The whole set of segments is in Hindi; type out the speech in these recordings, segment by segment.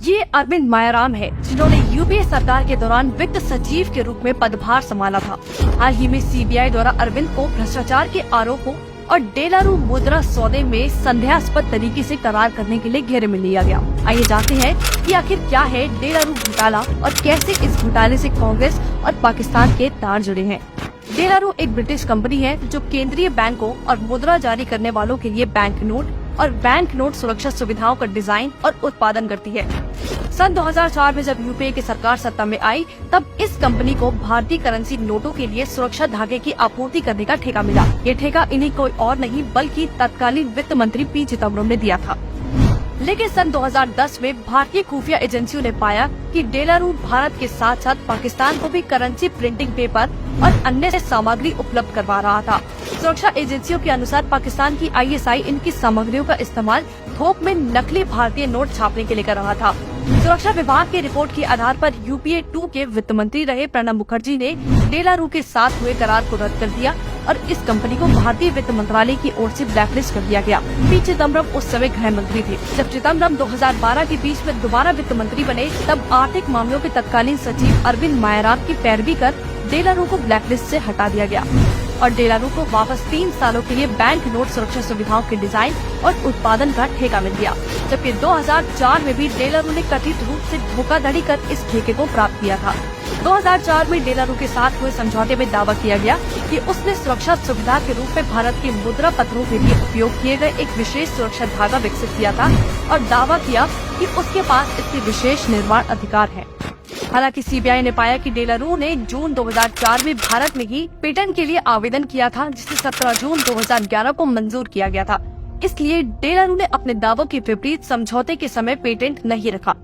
ये अरविंद मायाराम है, जिन्होंने यूपीए सरकार के दौरान वित्त सचिव के रूप में पदभार संभाला था। हाल ही में सीबीआई द्वारा अरविंद को भ्रष्टाचार के आरोपों और डेलारू मुद्रा सौदे में संदेहास्पद तरीके से करार करने के लिए घेरे में लिया गया। आइए जानते हैं कि आखिर क्या है डेलारू घोटाला और कैसे इस घोटाले से कांग्रेस और पाकिस्तान के तार जुड़े हैं। डेलारू एक ब्रिटिश कंपनी है जो केंद्रीय बैंकों और मुद्रा जारी करने वालों के लिए बैंक नोट और बैंक नोट सुरक्षा सुविधाओं का डिजाइन और उत्पादन करती है। सन 2004 में जब यूपीए की सरकार सत्ता में आई, तब इस कंपनी को भारतीय करेंसी नोटों के लिए सुरक्षा धागे की आपूर्ति करने का ठेका मिला। ये ठेका इन्हीं कोई और नहीं बल्कि तत्कालीन वित्त मंत्री पी चिदम्बरम ने दिया था। लेकिन सन 2010 में भारतीय खुफिया एजेंसियों ने पाया कि डेलारू भारत के साथ साथ पाकिस्तान को भी करेंसी प्रिंटिंग पेपर और अन्य सामग्री उपलब्ध करवा रहा था। सुरक्षा एजेंसियों के अनुसार पाकिस्तान की आईएसआई इनकी सामग्रियों का इस्तेमाल थोक में नकली भारतीय नोट छापने के लिए कर रहा था। सुरक्षा विभाग की रिपोर्ट के आधार पर यूपीए 2 के वित्त मंत्री रहे प्रणब मुखर्जी ने डेलारू के साथ हुए करार को रद्द कर दिया और इस कंपनी को भारतीय वित्त मंत्रालय की ओर से ब्लैकलिस्ट कर दिया गया। पी चिदम्बरम उस समय गृह मंत्री थे। जब चिदम्बरम 2012 के बीच में दोबारा वित्त मंत्री बने, तब आर्थिक मामलों के तत्कालीन सचिव अरविंद मायाराम की पैरवी कर डेलारू को ब्लैकलिस्ट से हटा दिया गया और डेलारू को वापस 3 सालों के लिए बैंक नोट सुरक्षा सुविधाओं के डिजाइन और उत्पादन का ठेका मिल गया। जबकि 2004 में भी डेलारू ने कथित रूप से धोखाधड़ी कर इस ठेके को प्राप्त किया था। 2004 में डेलारू के साथ हुए समझौते में दावा किया गया कि उसने सुरक्षा सुविधा के रूप में भारत के मुद्रा पत्रों के लिए उपयोग किए गए एक विशेष सुरक्षा धागा विकसित किया था और दावा किया कि उसके पास इसके विशेष निर्माण अधिकार है। हालांकि सीबीआई ने पाया कि डेलारू ने जून 2004 में भारत में ही पेटेंट के लिए आवेदन किया था, जिसे 17 जून 2011 को मंजूर किया गया था। इसलिए डेलारू ने अपने दावों के विपरीत समझौते के समय पेटेंट नहीं रखा।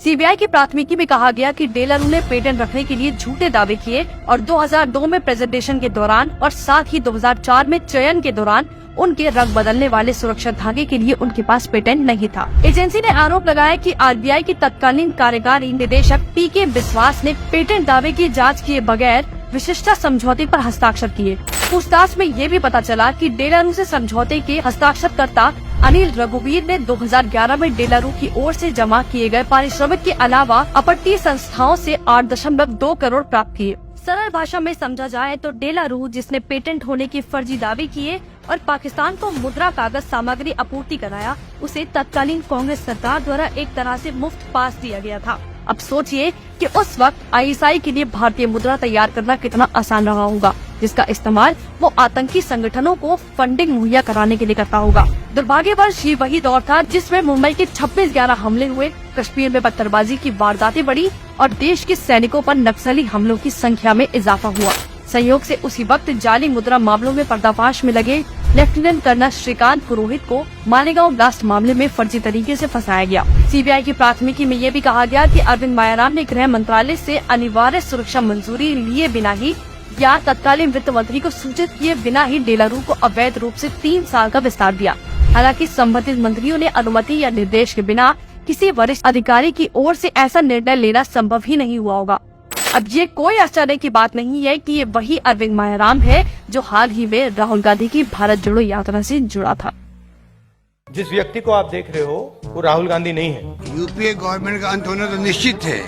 सीबीआई की प्राथमिकी में कहा गया कि डेलारू ने पेटेंट रखने के लिए झूठे दावे किए और 2002 में प्रेजेंटेशन के दौरान और साथ ही 2004 में चयन के दौरान उनके रंग बदलने वाले सुरक्षा धागे के लिए उनके पास पेटेंट नहीं था। एजेंसी ने आरोप लगाया कि आरबीआई के तत्कालीन कार्यकारी निदेशक पीके बिस्वास ने पेटेंट दावे की जांच किए बगैर विशिष्टता समझौते पर हस्ताक्षर किए। पूछताछ में ये भी पता चला कि डेलारू से समझौते के हस्ताक्षरकर्ता अनिल रघुवीर ने 2011 में डेलारू की ओर से जमा किए गए पारिश्रमिक के अलावा अपतटीय संस्थाओं से 8.2 करोड़ प्राप्त किए। सरल भाषा में समझा जाए तो डेलारू, जिसने पेटेंट होने के फर्जी दावे किए और पाकिस्तान को मुद्रा कागज सामग्री आपूर्ति कराया, उसे तत्कालीन कांग्रेस सरकार द्वारा एक तरह से मुफ्त पास दिया गया था। अब सोचिए कि उस वक्त आईएसआई के लिए भारतीय मुद्रा तैयार करना कितना आसान रहा होगा, जिसका इस्तेमाल वो आतंकी संगठनों को फंडिंग मुहैया कराने के लिए करता होगा। दुर्भाग्यवश ये वही दौर था जिसमें मुंबई के 26/11 हमले हुए, कश्मीर में पत्थरबाजी की वारदातें बढ़ी और देश के सैनिकों पर नक्सली हमलों की संख्या में इजाफा हुआ। संयोग से उसी वक्त जाली मुद्रा मामलों में पर्दाफाश में लगे लेफ्टिनेंट कर्नल श्रीकांत पुरोहित को मालेगांव ब्लास्ट मामले में फर्जी तरीके से फंसाया गया। सीबीआई की प्राथमिकी में ये भी कहा गया कि अरविंद मायाराम ने गृह मंत्रालय से अनिवार्य सुरक्षा मंजूरी लिए बिना ही या तत्कालीन वित्त मंत्री को सूचित किए बिना ही डेलारू को अवैध रूप से 3 साल का विस्तार दिया। हालांकि संबंधित मंत्रियों ने अनुमति या निर्देश के बिना किसी वरिष्ठ अधिकारी की ओर से ऐसा निर्णय लेना संभव ही नहीं हुआ होगा। अब ये कोई आश्चर्य की बात नहीं है कि ये वही अरविंद मायाराम है जो हाल ही में राहुल गांधी की भारत जोड़ो यात्रा से जुड़ा था। जिस व्यक्ति को आप देख रहे हो वो राहुल गांधी नहीं है। यूपीए गवर्नमेंट का अंत होना तो निश्चित है।